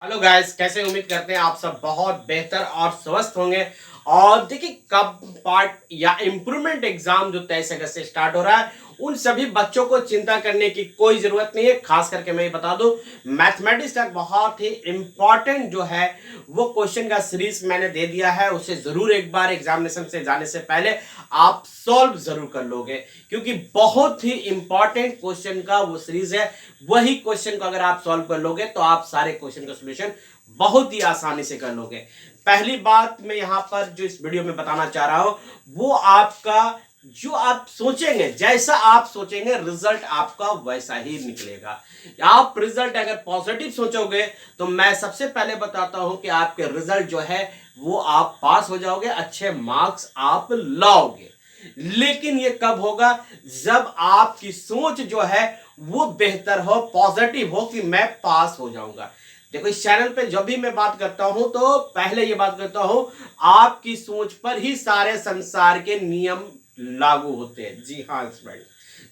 Hello guys, कैसे उम्मीद करते हैं आप सब बहुत बेहतर और स्वस्थ होंगे। और देखिए, कब पार्ट या इम्प्रूवमेंट एग्जाम जो 23 अगस्त से स्टार्ट हो रहा है, उन सभी बच्चों को चिंता करने की कोई जरूरत नहीं है। खास करके मैं ये बता दूं, मैथमेटिक्स का बहुत ही इम्पॉर्टेंट जो है वो क्वेश्चन का सीरीज मैंने दे दिया है। उसे जरूर एक बार एग्जामिनेशन से जाने से पहले आप सॉल्व जरूर कर लोगे, क्योंकि बहुत ही इंपॉर्टेंट क्वेश्चन का वो सीरीज है। वही क्वेश्चन को अगर आप सॉल्व कर लोगे तो आप सारे क्वेश्चन का सॉल्यूशन बहुत ही आसानी से कर लोगे। पहली बात मैं यहां पर जो इस वीडियो में बताना चाह रहा हूं, वो आपका जो आप सोचेंगे, जैसा आप सोचेंगे रिजल्ट आपका वैसा ही निकलेगा। आप रिजल्ट अगर पॉजिटिव सोचोगे तो मैं सबसे पहले बताता हूं कि आपके रिजल्ट जो है वो आप पास हो जाओगे, अच्छे मार्क्स आप लाओगे। लेकिन ये कब होगा? जब आपकी सोच जो है वो बेहतर हो, पॉजिटिव हो कि मैं पास हो जाऊंगा। देखो, इस चैनल पे जब भी मैं बात करता हूं तो पहले ये बात करता हूं, आपकी सोच पर ही सारे संसार के नियम लागू होते हैं। जी हाँ फ्रेंड,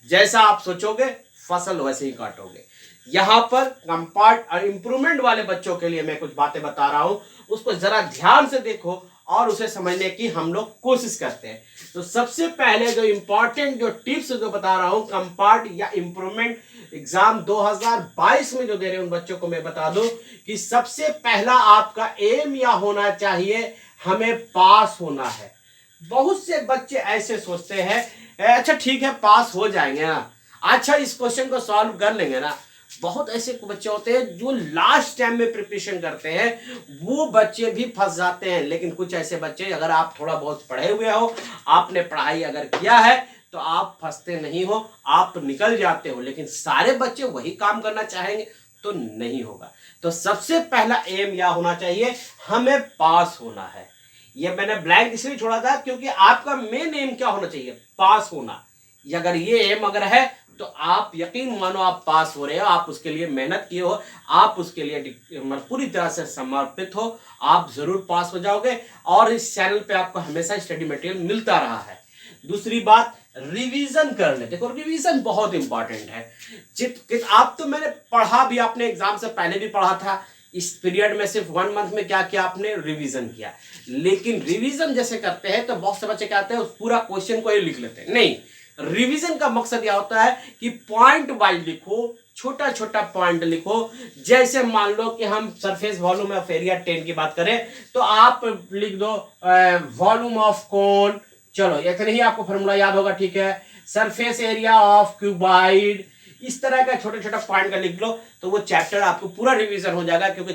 जैसा आप सोचोगे फसल वैसे ही काटोगे। यहां पर कंपार्ट और इंप्रूवमेंट वाले बच्चों के लिए मैं कुछ बातें बता रहा हूं, उसको जरा ध्यान से देखो और उसे समझने की हम लोग कोशिश करते हैं। तो सबसे पहले जो इंपॉर्टेंट जो टिप्स जो बता रहा हूं कंपार्ट या इंप्रूवमेंट एग्जाम 2022 में जो दे रहे हैं उन बच्चों को मैं बता दूं कि सबसे पहला आपका एम या होना चाहिए, हमें पास होना है। बहुत से बच्चे ऐसे सोचते हैं, अच्छा ठीक है पास हो जाएंगे ना, अच्छा इस क्वेश्चन को सॉल्व कर लेंगे ना। बहुत ऐसे बच्चे होते हैं जो लास्ट टाइम में प्रिपरेशन करते हैं, वो बच्चे भी फंस जाते हैं। लेकिन कुछ ऐसे बच्चे, अगर आप थोड़ा बहुत पढ़े हुए हो, आपने पढ़ाई अगर किया है तो आप फंसते नहीं हो, आप निकल जाते हो। लेकिन सारे बच्चे वही काम करना चाहेंगे तो नहीं होगा। तो सबसे पहला एम या होना चाहिए, हमें पास होना है। ये मैंने ब्लैंक इसलिए छोड़ा था क्योंकि आपका मेन एम क्या होना चाहिए? पास होना। अगर ये एम अगर है तो आप यकीन मानो आप पास हो रहे हो, आप उसके लिए मेहनत किए हो, आप उसके लिए पूरी तरह से समर्पित हो, आप जरूर पास हो जाओगे। और इस चैनल पे आपको हमेशा स्टडी मटेरियल मिलता रहा है। दूसरी बात, रिवीजन कर ले। देखो, रिवीजन बहुत इंपॉर्टेंट है। आप तो मैंने पढ़ा भी, आपने एग्जाम से पहले भी पढ़ा था। इस पीरियड में सिर्फ 1 मंथ में क्या किया आपने? रिवीजन किया। लेकिन रिवीजन जैसे करते हैं तो बहुत से बच्चे कहते हैं उस पूरा क्वेश्चन को ही लिख लेते हैं। नहीं, रिवीजन का मकसद यह होता है कि पॉइंट वाइज लिखो, छोटा छोटा पॉइंट लिखो। जैसे मान लो कि हम सरफेस वॉल्यूम ऑफ एरिया 10 की बात करें तो आप लिख दो वॉल्यूम ऑफ कोन। चलो, इतना ही आपको फॉर्मूला याद होगा, ठीक है। सरफेस एरिया ऑफ क्यूबाइड, इस तरह का छोटा छोटा पॉइंट का लिख लो तो वो चैप्टर आपको पूरा रिवीजन हो जाएगा, क्योंकि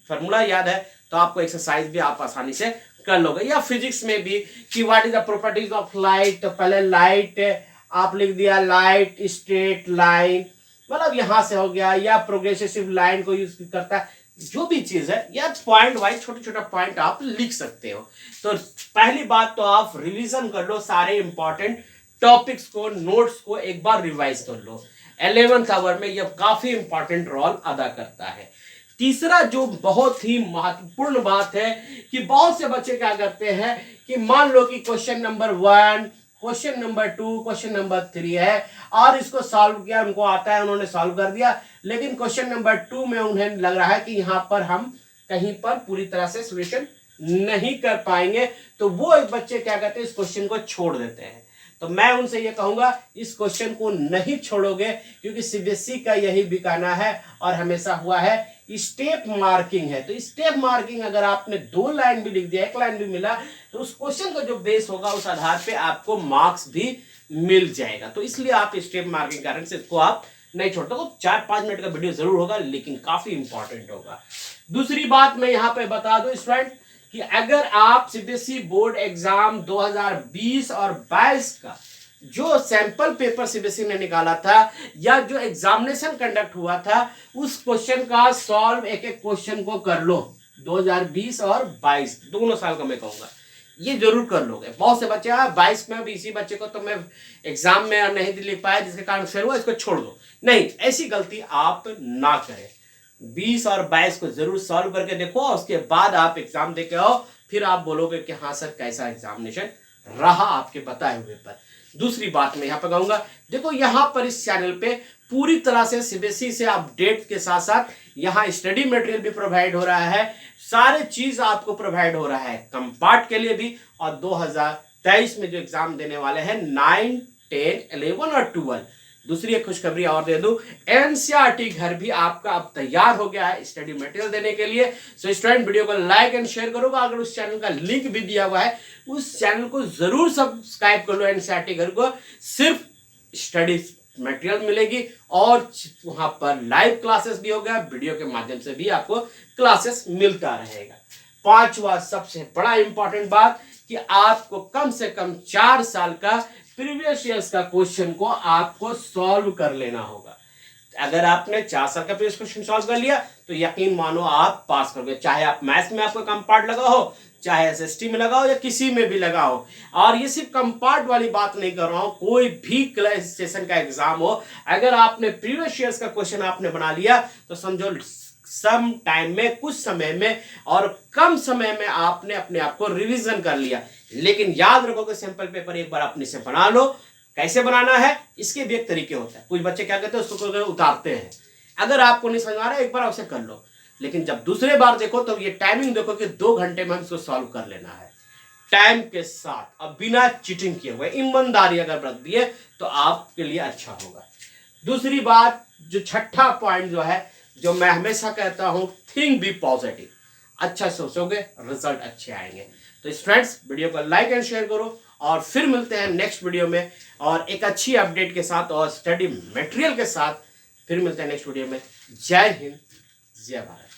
फॉर्मूला याद है तो आपको एक्सरसाइज भी आप आसानी से कर लोगे। या फिजिक्स में भी कि what is the properties of light, तो पहले लाइट आप लिख दिया, लाइट स्ट्रेट लाइन, मतलब यहां से हो गया। या प्रोग्रेसिव लाइन को यूज करता है, जो भी चीज है, या पॉइंट वाइज छोटे छोटे पॉइंट आप लिख सकते हो। तो पहली बात तो आप रिवीजन कर लो, सारे इंपॉर्टेंट टॉपिक्स को, नोट्स को एक बार रिवाइज कर लो। 11th आवर में यह काफी इंपॉर्टेंट रोल अदा करता है। तीसरा जो बहुत ही महत्वपूर्ण बात है कि बहुत से बच्चे क्या करते हैं कि मान लो कि question number 1, question number 2, question number 3 है और इसको सॉल्व किया, उनको आता है, उन्होंने सॉल्व कर दिया। लेकिन क्वेश्चन नंबर 2 में उन्हें लग रहा है कि यहाँ पर हम कहीं पर पूरी तरह से सोल्यूशन नहीं कर पाएंगे, तो वो एक बच्चे क्या करते हैं, इस क्वेश्चन को छोड़ देते हैं। तो मैं उनसे ये कहूंगा, इस क्वेश्चन को नहीं छोड़ोगे, क्योंकि सीबीएसई का यही बिकाना है और हमेशा हुआ है, स्टेप मार्किंग है। तो स्टेप मार्किंग अगर आपने 2 लाइन भी लिख दिया, 1 लाइन भी मिला, तो उस क्वेश्चन का जो बेस होगा उस आधार पे आपको मार्क्स भी मिल जाएगा। तो इसलिए आप स्टेप मार्किंग कारण से इसको आप नहीं छोड़ते। तो 4-5 मिनट का वीडियो जरूर होगा, लेकिन काफी इंपॉर्टेंट होगा। दूसरी बात मैं यहां पे बता दूं स्टूडेंट कि अगर आप सीबीएसई बोर्ड एग्जाम 2020 और 22 का जो सैंपल पेपर सीबीएसई ने निकाला था या जो एग्जामिनेशन कंडक्ट हुआ था, उस क्वेश्चन का सॉल्व एक एक क्वेश्चन को कर लो। 2020 और 22 दोनों साल का मैं कहूंगा ये जरूर कर लोगे। बहुत से बच्चे 22 में भी, इसी बच्चे को तो मैं एग्जाम में नहीं लिख पाया जिसके कारण फेल हुआ, इसको छोड़ दो। नहीं, ऐसी गलती आप ना करें। 20 और 22 को जरूर सॉल्व करके देखो, उसके बाद आप एग्जाम देके आओ, फिर आप बोलोगे कि हाँ सर कैसा एग्जामिनेशन रहा आपके बताए हुए पर। दूसरी बात मैं यहाँ पे कहूंगा, देखो यहाँ पर इस चैनल पे पूरी तरह से सीबीएसई से अपडेट के साथ साथ यहाँ स्टडी मटेरियल भी प्रोवाइड हो रहा है, सारे चीज आपको प्रोवाइड हो रहा है कम पार्ट के लिए भी। और 2023 में जो एग्जाम देने वाले हैं 9, 10, 11 और 12, दूसरी एक खुशखबरी और दे दूं, एनसीईआरटी घर भी आपका अब तैयार हो गया है स्टडी मटेरियल देने के लिए। सो स्टूडेंट वीडियो को लाइक एंड शेयर करोगे, अगर उस चैनल का लिंक भी दिया हुआ है उस चैनल को जरूर सब्सक्राइब कर लो। एनसीईआरटी घर को सिर्फ स्टडी मटेरियल मिलेगी और वहां पर लाइव क्लासेस भी होगा, वीडियो के माध्यम से भी आपको क्लासेस मिलता रहेगा। पांचवा सबसे बड़ा इंपॉर्टेंट बात कि आपको कम से कम 4 साल का प्रीवियस ईयर्स का क्वेश्चन को आपको सॉल्व कर लेना होगा। अगर आपने 4 साल का प्रीवियस क्वेश्चन सॉल्व कर लिया तो यकीन मानो आप पास करोगे, चाहे आप मैथ्स में आपको कम पार्ट लगा हो, चाहे एसएसटी में लगा हो या किसी में भी लगा हो। और ये सिर्फ कम पार्ट वाली बात नहीं कर रहा हूं, कोई भी क्लास सेशन का एग्जाम हो, अगर आपने प्रीवियस ईयर्स का क्वेश्चन आपने बना लिया तो समझो सम टाइम में, कुछ समय में और कम समय में आपने अपने आप को रिवीजन कर लिया। लेकिन याद रखो कि सैंपल पेपर एक बार अपने से बना लो। कैसे बनाना है इसके भी एक तरीके होता है। कुछ बच्चे क्या करते हैं उसको उतारते हैं, अगर आपको नहीं समझ आ रहा है एक बार उसे कर लो, लेकिन जब दूसरे बार देखो तो ये टाइमिंग देखो कि 2 घंटे में हम इसको सॉल्व कर लेना है टाइम के साथ, अब बिना चीटिंग किए हुए, ईमानदारी अगर बरत दिए तो आपके लिए अच्छा होगा। दूसरी बात, जो छठा पॉइंट जो है, जो मैं हमेशा कहता हूं, थिंक बी पॉजिटिव। अच्छा सोचोगे रिजल्ट अच्छे आएंगे। तो स्टूडेंट्स वीडियो को लाइक एंड शेयर करो और फिर मिलते हैं नेक्स्ट वीडियो में और एक अच्छी अपडेट के साथ और स्टडी मटेरियल के साथ। फिर मिलते हैं नेक्स्ट वीडियो में। जय हिंद, जय भारत।